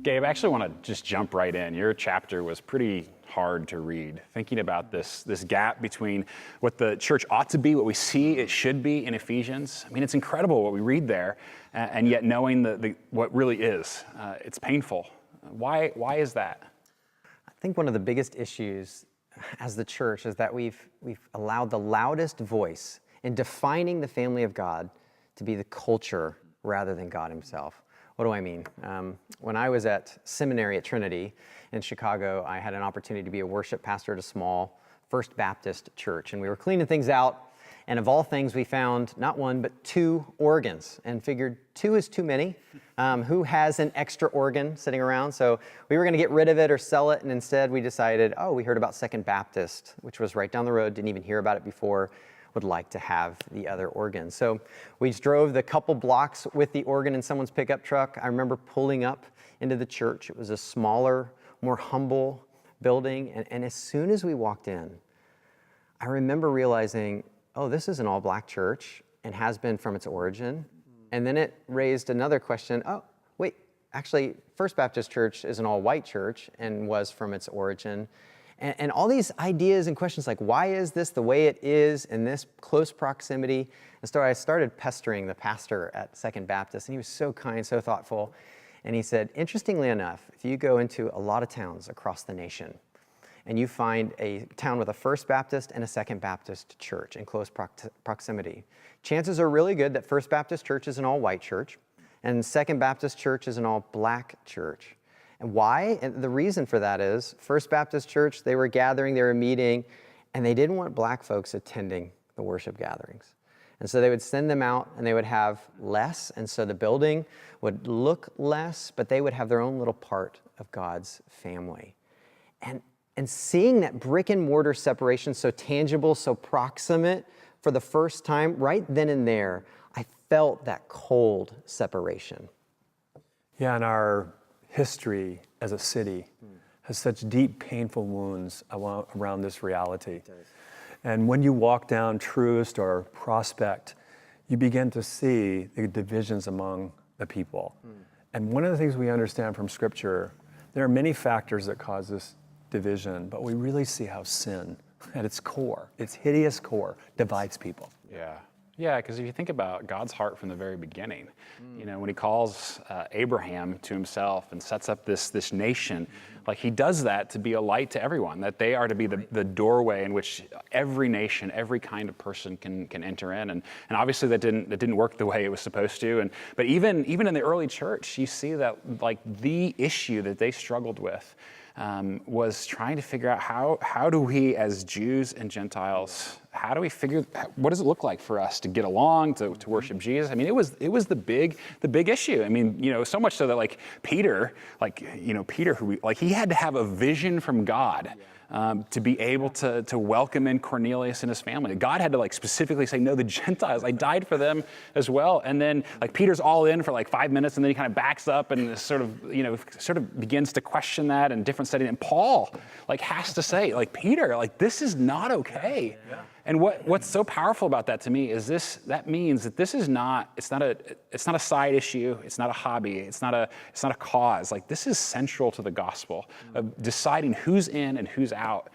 Gabe, I actually want to just jump right in. Your chapter was pretty hard to read, thinking about this gap between what the church ought to be, what we see it should be in Ephesians. I mean, it's incredible what we read there, and yet knowing what really is, it's painful. Why is that? I think one of the biggest issues as the church is that we've allowed the loudest voice in defining the family of God to be the culture rather than God himself. What do I mean? When I was at seminary at Trinity in Chicago, I had an opportunity to be a worship pastor at a small First Baptist church, and we were cleaning things out, and of all things, we found not one, but 2 organs, and figured 2 is too many. Who has an extra organ sitting around? So we were gonna get rid of it or sell it, and instead we decided, we heard about Second Baptist, which was right down the road, didn't even hear about it before, would like to have the other organ. So we just drove the couple blocks with the organ in someone's pickup truck. I remember pulling up into the church. It was a smaller, more humble building. And as soon as we walked in, I remember realizing, this is an all-black church and has been from its origin. And then it raised another question. Actually, First Baptist Church is an all-white church and was from its origin. And all these ideas and questions like, why is this the way it is in this close proximity? And so I started pestering the pastor at Second Baptist, and he was so kind, so thoughtful. And he said, interestingly enough, if you go into a lot of towns across the nation, and you find a town with a First Baptist and a Second Baptist church in close proximity, chances are really good that First Baptist Church is an all-white church, and Second Baptist Church is an all-black church. And why? And the reason for that is First Baptist Church, they were gathering, they were meeting, and they didn't want black folks attending the worship gatherings. And so they would send them out and they would have less. And so the building would look less, but they would have their own little part of God's family. And seeing that brick and mortar separation so tangible, so proximate for the first time, right then and there, I felt that cold separation. Yeah, and our history as a city has such deep, painful wounds around this reality. And when you walk down Truist or Prospect, you begin to see the divisions among the people. And one of the things we understand from Scripture, there are many factors that cause this division, but we really see how sin, at its core, its hideous core, divides people. Yeah, because if you think about God's heart from the very beginning, when he calls Abraham to himself and sets up this nation, like he does that to be a light to everyone, that they are to be the doorway in which every nation, every kind of person can enter in. And obviously that didn't work the way it was supposed to. But even in the early church, you see that like the issue that they struggled with was trying to figure out how do we as Jews and Gentiles, what does it look like for us to get along, to worship Jesus? I mean, it was the big issue. I mean, so much so that like Peter, he had to have a vision from God. To be able to welcome in Cornelius and his family. God had to like specifically say, no, the Gentiles, I died for them as well. And then like Peter's all in for like 5 minutes and then he kind of backs up and sort of begins to question that in different settings. And Paul like has to say, like, Peter, like this is not okay. Yeah. And what's so powerful about that to me is that means that this is not, it's not a side issue, it's not a hobby, it's not a cause. Like this is central to the gospel of deciding who's in and who's out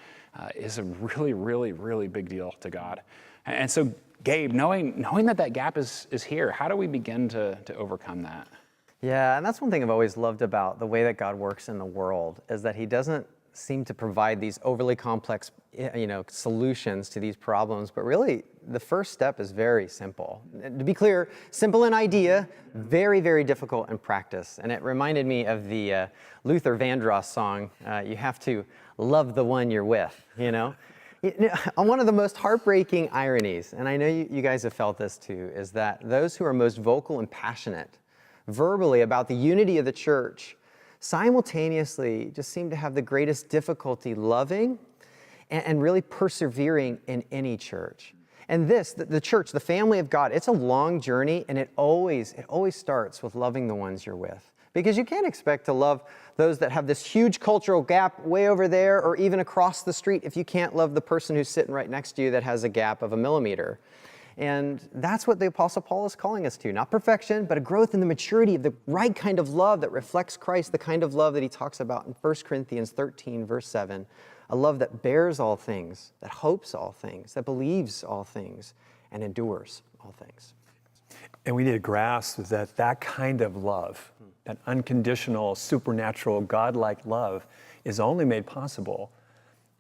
is a really, really, really big deal to God. And so Gabe, knowing that gap is here, how do we begin to overcome that? Yeah, and that's one thing I've always loved about the way that God works in the world is that he doesn't seem to provide these overly complex, solutions to these problems, but really the first step is very simple. To be clear, simple in idea, very, very difficult in practice. And it reminded me of the Luther Vandross song, you have to love the one you're with, One of the most heartbreaking ironies, and I know you guys have felt this too, is that those who are most vocal and passionate verbally about the unity of the church simultaneously just seem to have the greatest difficulty loving and really persevering in any church. And the church, the family of God, it's a long journey, and it always starts with loving the ones you're with. Because you can't expect to love those that have this huge cultural gap way over there or even across the street if you can't love the person who's sitting right next to you that has a gap of 1 millimeter. And that's what the Apostle Paul is calling us to. Not perfection, but a growth in the maturity of the right kind of love that reflects Christ, the kind of love that he talks about in 1 Corinthians 13, verse 7. A love that bears all things, that hopes all things, that believes all things, and endures all things. And we need to grasp that that kind of love, that unconditional, supernatural, godlike love, is only made possible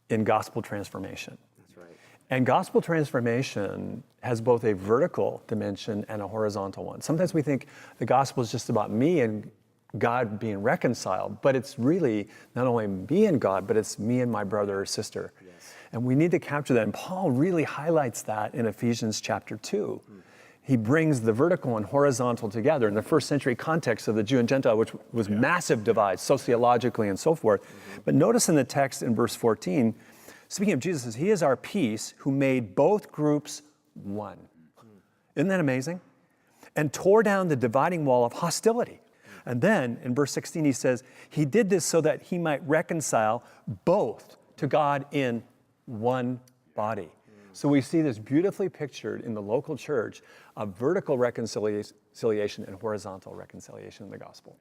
in gospel transformation. That's right. And gospel transformation has both a vertical dimension and a horizontal one. Sometimes we think the gospel is just about me and God being reconciled, but it's really not only me and God, but it's me and my brother or sister. Yes. And we need to capture that. And Paul really highlights that in Ephesians chapter 2. He brings the vertical and horizontal together in the first century context of the Jew and Gentile, which was massive divides sociologically and so forth. But notice in the text in verse 14, speaking of Jesus, says, he is our peace who made both groups one. Isn't that amazing? And tore down the dividing wall of hostility. And then in verse 16, he says, he did this so that he might reconcile both to God in one body. So we see this beautifully pictured in the local church of vertical reconciliation and horizontal reconciliation in the gospel.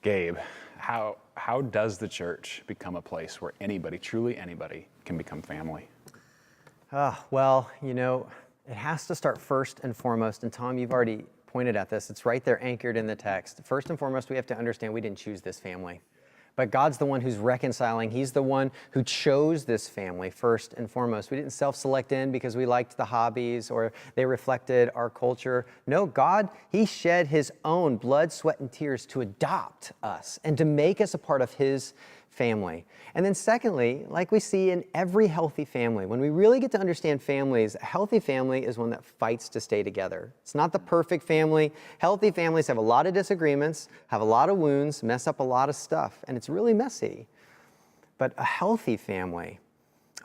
Gabe, how does the church become a place where anybody, truly anybody, can become family? Well, it has to start first and foremost, and Tom, you've already pointed at this. It's right there anchored in the text. First and foremost, we have to understand we didn't choose this family. But God's the one who's reconciling. He's the one who chose this family first and foremost. We didn't self-select in because we liked the hobbies or they reflected our culture. No, God, he shed his own blood, sweat, and tears to adopt us and to make us a part of his family. And then secondly, like we see in every healthy family, when we really get to understand families, a healthy family is one that fights to stay together. It's not the perfect family. Healthy families have a lot of disagreements, have a lot of wounds, mess up a lot of stuff, and it's really messy. But a healthy family,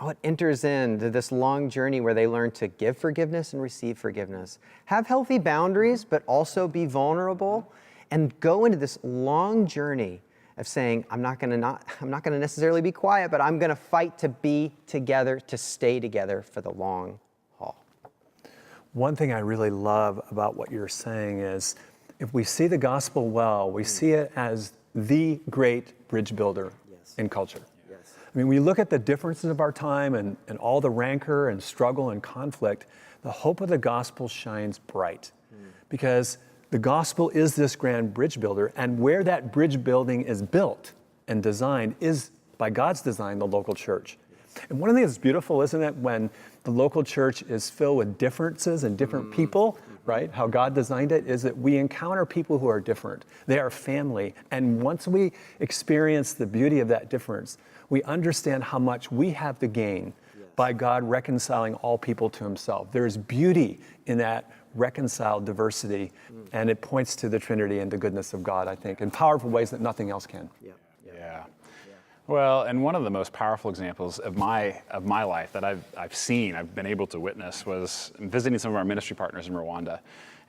it enters into this long journey where they learn to give forgiveness and receive forgiveness. Have healthy boundaries, but also be vulnerable and go into this long journey of saying, I'm not going to necessarily be quiet, but I'm going to fight to be together, to stay together for the long haul. One thing I really love about what you're saying is, if we see the gospel well, we see it as the great bridge builder in culture. Yes. I mean, when you look at the differences of our time and all the rancor and struggle and conflict, the hope of the gospel shines bright. Because the gospel is this grand bridge builder, and where that bridge building is built and designed is, by God's design, the local church. And one of the things that's beautiful, isn't it, when the local church is filled with differences and different people, right? How God designed it is that we encounter people who are different. They are family. And once we experience the beauty of that difference, we understand how much we have to gain by God reconciling all people to himself. There is beauty in that reconciled diversity, and it points to the Trinity and the goodness of God, I think, in powerful ways that nothing else can. Yeah. Well, and one of the most powerful examples of my life that I've been able to witness was visiting some of our ministry partners in Rwanda.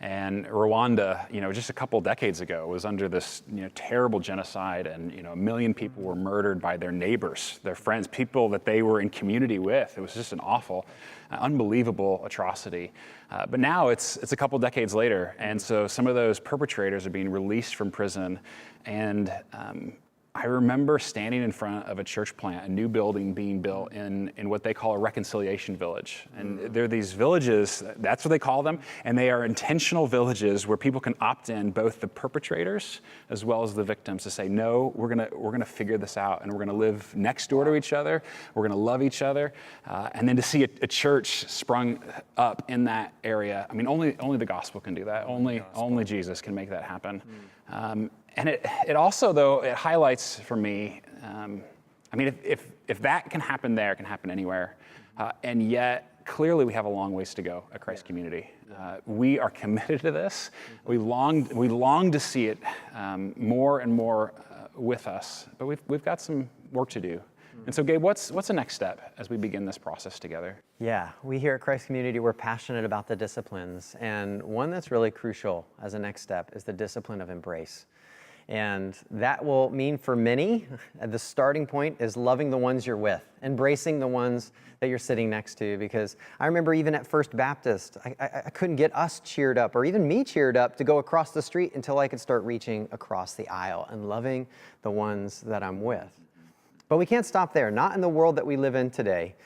And Rwanda, just a couple decades ago was under this, terrible genocide, and, 1 million people were murdered by their neighbors, their friends, people that they were in community with. It was just an awful, unbelievable atrocity. But now it's a couple decades later, and so some of those perpetrators are being released from prison, and I remember standing in front of a church plant, a new building being built in what they call a reconciliation village. And there are these villages, that's what they call them, and they are intentional villages where people can opt in, both the perpetrators as well as the victims, to say, no, we're gonna figure this out, and we're gonna live next door to each other, we're gonna love each other. And then to see a church sprung up in that area, I mean, only the gospel can do that. Only Jesus can make that happen. And it also, though, it highlights for me, if that can happen there, it can happen anywhere. And yet, clearly we have a long ways to go at Christ Community. We are committed to this. We long to see it more and more with us, but we've got some work to do. And so, Gabe, what's the next step as we begin this process together? Yeah, we here at Christ Community, we're passionate about the disciplines, and one that's really crucial as a next step is the discipline of embrace. And that will mean for many, the starting point is loving the ones you're with, embracing the ones that you're sitting next to. Because I remember even at First Baptist, I couldn't get us cheered up, or even me cheered up, to go across the street until I could start reaching across the aisle and loving the ones that I'm with. But we can't stop there, not in the world that we live in today,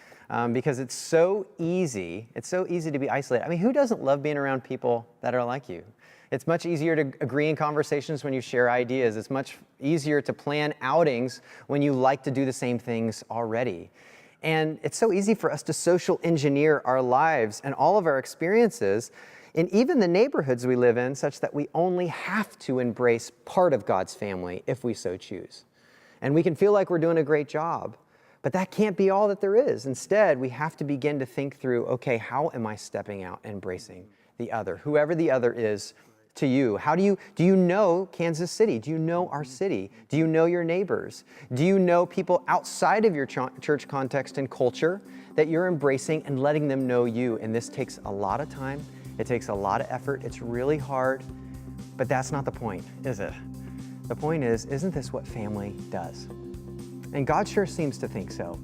because it's so easy to be isolated. I mean, who doesn't love being around people that are like you? It's much easier to agree in conversations when you share ideas. It's much easier to plan outings when you like to do the same things already. And it's so easy for us to social engineer our lives and all of our experiences in even the neighborhoods we live in, such that we only have to embrace part of God's family if we so choose. And we can feel like we're doing a great job, but that can't be all that there is. Instead, we have to begin to think through, okay, how am I stepping out and embracing the other, whoever the other is to you? Do you know Kansas City? Do you know our city? Do you know your neighbors? Do you know people outside of your church context and culture that you're embracing and letting them know you? And this takes a lot of time. It takes a lot of effort. It's really hard, but that's not the point, is it? The point is, isn't this what family does? And God sure seems to think so,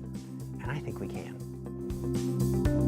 and I think we can.